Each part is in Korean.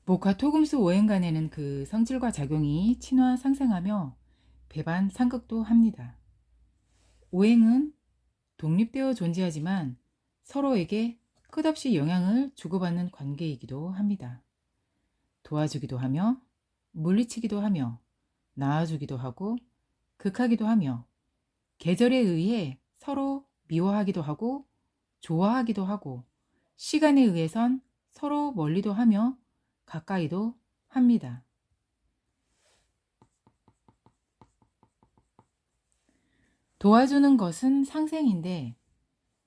목화 토금수 오행간에는 그 성질과 작용이 친화 상생하며 배반 상극도 합니다. 오행은 독립되어 존재하지만 서로에게 끝없이 영향을 주고받는 관계이기도 합니다. 도와주기도 하며 물리치기도 하며 낳아주기도 하고 극하기도 하며 계절에 의해 서로 미워하기도 하고 좋아하기도 하고 시간에 의해선 서로 멀리도 하며 가까이도 합니다. 도와주는 것은 상생인데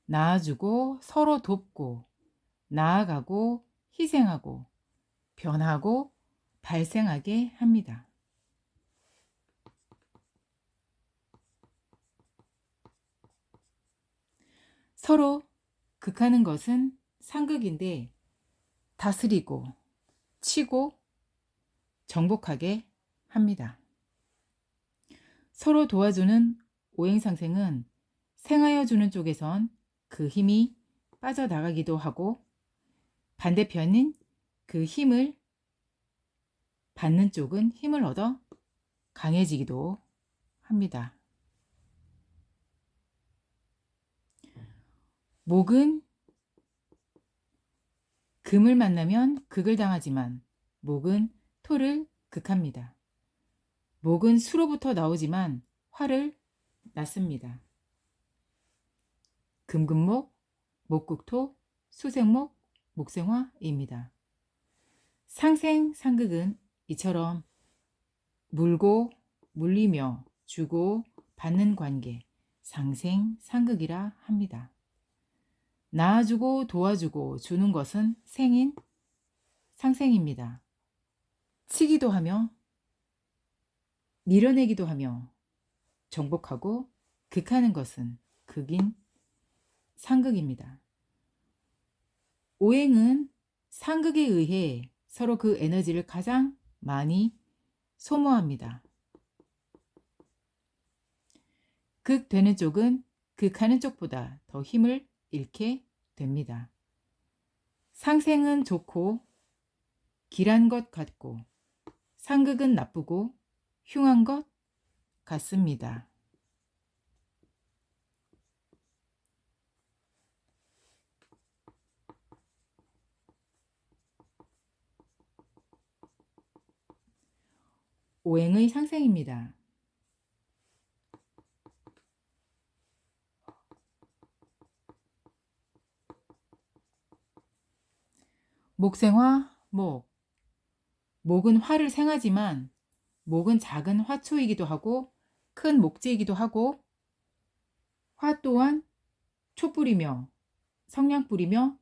낳아주고 서로 돕고 나아가고 희생하고 변하고 발생하게 합니다. 서로 극하는 것은 상극인데 다스리고 치고 정복하게 합니다. 서로 도와주는 오행상생은 생하여 주는 쪽에선 그 힘이 빠져나가기도 하고 반대편인 그 힘을 받는 쪽은 힘을 얻어 강해지기도 합니다. 목은 금을 만나면 극을 당하지만 목은 토를 극합니다. 목은 수로부터 나오지만 화를 낳습니다. 금금목, 목극토, 수생목, 목생화입니다. 상생, 상극은 이처럼 물고 물리며 주고 받는 관계, 상생, 상극이라 합니다. 낳아주고 도와주고 주는 것은 생인, 상생입니다. 치기도 하며 밀어내기도 하며 정복하고 극하는 것은 극인, 상극입니다. 오행은 상극에 의해 서로 그 에너지를 가장 많이 소모합니다. 극되는 쪽은 극하는 쪽보다 더 힘을 잃게 됩니다. 상생은 좋고 길한 것 같고 상극은 나쁘고 흉한 것 같습니다. 오행의 상생입니다. 목생화, 목. 목은 화를 생하지만 목은 작은 화초이기도 하고 큰 목재이기도 하고 화 또한 촛불이며 성냥불이며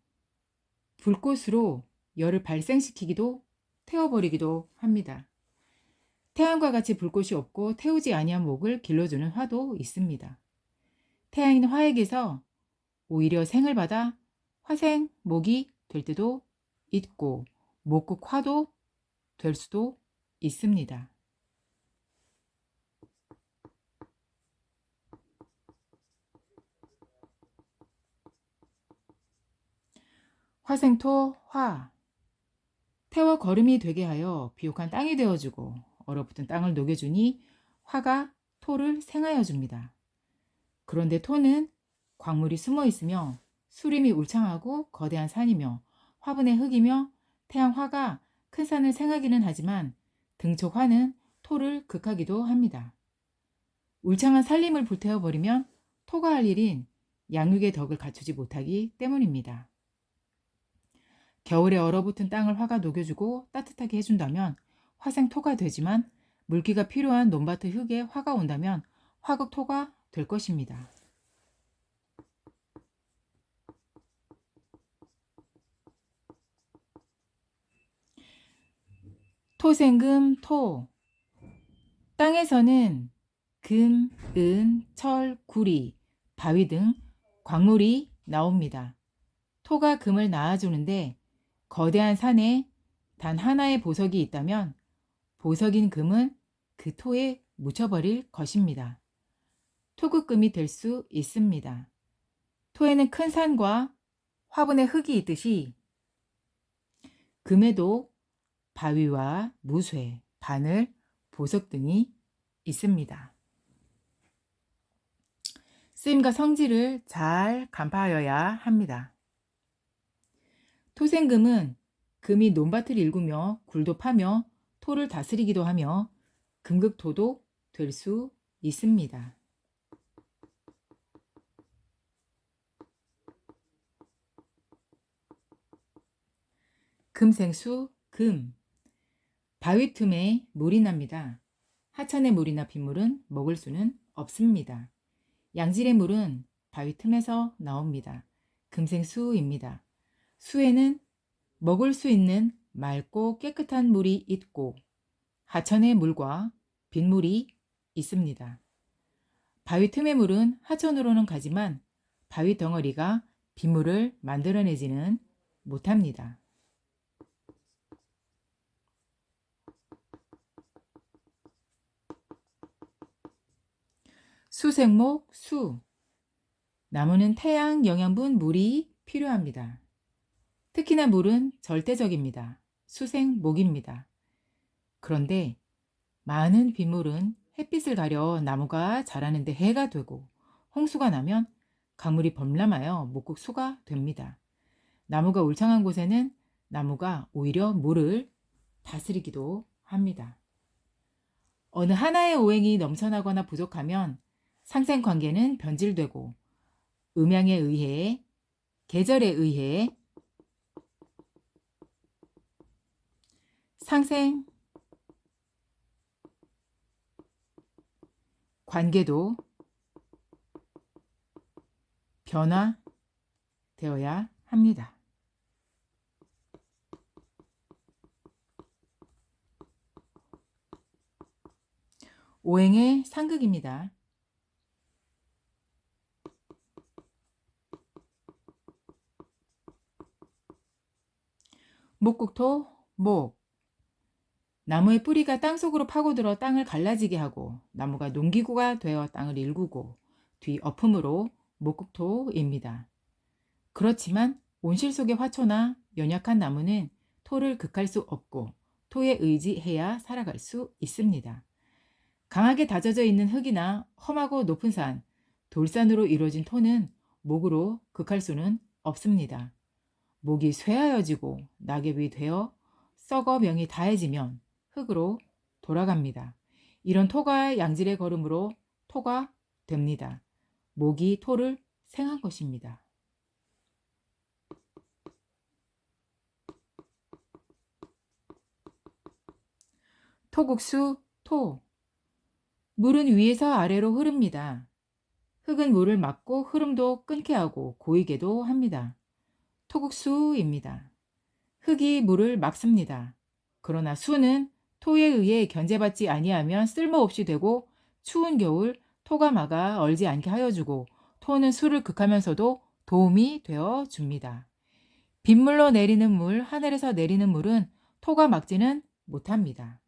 불꽃으로 열을 발생시키기도 태워버리기도 합니다. 태양과 같이 불꽃이 없고 태우지 아니한 목을 길러주는 화도 있습니다. 태양인 화에게서 오히려 생을 받아 화생 목이 될 때도 있고 목극 화도 될 수도 있습니다. 화생토 화. 태워 거름이 되게 하여 비옥한 땅이 되어주고 얼어붙은 땅을 녹여주니 화가 토를 생하여 줍니다. 그런데 토는 광물이 숨어 있으며 수림이 울창하고 거대한 산이며 화분의 흙이며 태양 화가 큰 산을 생하기는 하지만 등촉 화는 토를 극하기도 합니다. 울창한 산림을 불태워버리면 토가 할 일인 양육의 덕을 갖추지 못하기 때문입니다. 겨울에 얼어붙은 땅을 화가 녹여주고 따뜻하게 해준다면 화생토가 되지만 물기가 필요한 논밭의 흙에 화가 온다면 화극토가 될 것입니다. 토생금 토. 땅에서는 금, 은, 철, 구리, 바위 등 광물이 나옵니다. 토가 금을 낳아주는데 거대한 산에 단 하나의 보석이 있다면 보석인 금은 그 토에 묻혀버릴 것입니다. 토극금이 될 수 있습니다. 토에는 큰 산과 화분에 흙이 있듯이 금에도 바위와 무쇠, 바늘, 보석 등이 있습니다. 쓰임과 성질을 잘 간파하여야 합니다. 토생금은 금이 논밭을 일구며 굴도 파며 토를 다스리기도 하며 금극토도 될 수 있습니다. 금생수, 금. 바위 틈에 물이 납니다. 하천의 물이나 빗물은 먹을 수는 없습니다. 양질의 물은 바위 틈에서 나옵니다. 금생수입니다. 수에는 먹을 수 있는 맑고 깨끗한 물이 있고 하천의 물과 빗물이 있습니다. 바위 틈의 물은 하천으로는 가지만 바위 덩어리가 빗물을 만들어내지는 못합니다. 수생목, 수. 나무는 태양 영양분 물이 필요합니다. 특히나 물은 절대적입니다. 수생목입니다. 그런데 많은 빗물은 햇빛을 가려 나무가 자라는데 해가 되고 홍수가 나면 강물이 범람하여 목국수가 됩니다. 나무가 울창한 곳에는 나무가 오히려 물을 다스리기도 합니다. 어느 하나의 오행이 넘쳐나거나 부족하면 상생관계는 변질되고 음양에 의해, 계절에 의해 상생 관계도 변화되어야 합니다. 오행의 상극입니다. 목국토, 목. 나무의 뿌리가 땅속으로 파고들어 땅을 갈라지게 하고 나무가 농기구가 되어 땅을 일구고 뒤 엎음으로 목국토입니다. 그렇지만 온실 속의 화초나 연약한 나무는 토를 극할 수 없고 토에 의지해야 살아갈 수 있습니다. 강하게 다져져 있는 흙이나 험하고 높은 산, 돌산으로 이루어진 토는 목으로 극할 수는 없습니다. 목이 쇠하여지고 낙엽이 되어 썩어 병이 다해지면 흙으로 돌아갑니다. 이런 토가 양질의 걸음으로 토가 됩니다. 목이 토를 생한 것입니다. 토국수, 토. 물은 위에서 아래로 흐릅니다. 흙은 물을 막고 흐름도 끊게 하고 고이게도 합니다. 토국수입니다. 흙이 물을 막습니다. 그러나 수는 토에 의해 견제받지 아니하면 쓸모없이 되고 추운 겨울 토가 막아 얼지 않게 하여주고 토는 수를 극하면서도 도움이 되어 줍니다. 빗물로 내리는 물, 하늘에서 내리는 물은 토가 막지는 못합니다.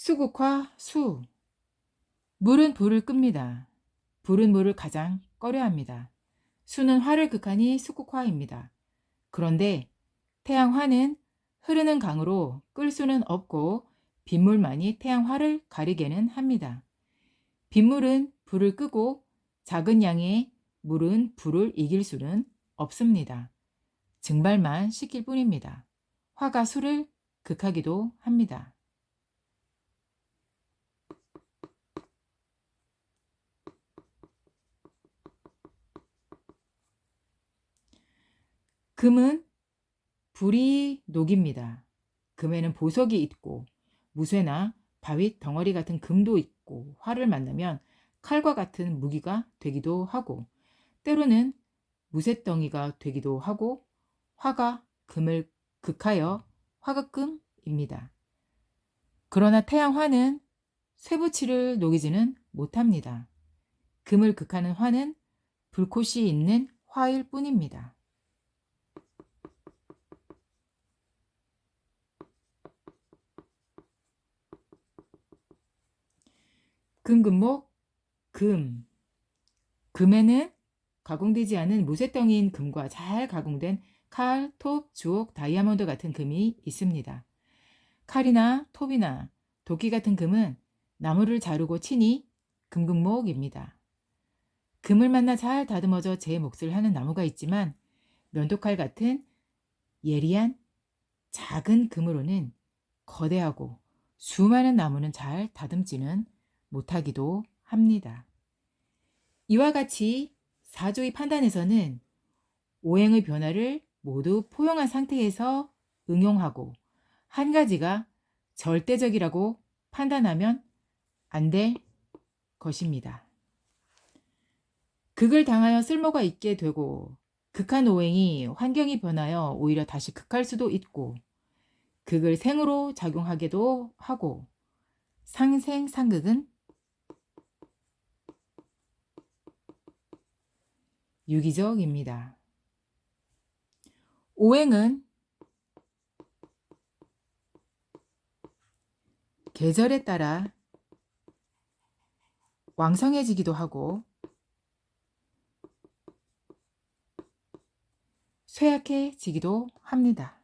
수국화, 수. 물은 불을 끕니다. 불은 물을 가장 꺼려 합니다. 수는 화를 극하니 수국화입니다. 그런데 태양화는 흐르는 강으로 끌 수는 없고 빗물만이 태양화를 가리게는 합니다. 빗물은 불을 끄고 작은 양의 물은 불을 이길 수는 없습니다. 증발만 시킬 뿐입니다. 화가 수를 극하기도 합니다. 금은 불이 녹입니다. 금에는 보석이 있고 무쇠나 바위 덩어리 같은 금도 있고 화를 만나면 칼과 같은 무기가 되기도 하고 때로는 무쇠덩이가 되기도 하고 화가 금을 극하여 화극금입니다. 그러나 태양화는 쇠붙이를 녹이지는 못합니다. 금을 극하는 화는 불꽃이 있는 화일 뿐입니다. 금금목, 금. 금에는 가공되지 않은 무쇠덩이인 금과 잘 가공된 칼, 톱, 주옥, 다이아몬드 같은 금이 있습니다. 칼이나 톱이나 도끼 같은 금은 나무를 자르고 치니 금금목입니다. 금을 만나 잘 다듬어져 제 몫을 하는 나무가 있지만 면도칼 같은 예리한 작은 금으로는 거대하고 수많은 나무는 잘 다듬지는 못하기도 합니다. 이와 같이 사조의 판단에서는 오행의 변화를 모두 포용한 상태에서 응용하고 한 가지가 절대적이라고 판단하면 안 될 것입니다. 극을 당하여 쓸모가 있게 되고 극한 오행이 환경이 변하여 오히려 다시 극할 수도 있고 극을 생으로 작용하게도 하고 상생상극은 유기적입니다. 오행은 계절에 따라 왕성해지기도 하고 쇠약해지기도 합니다.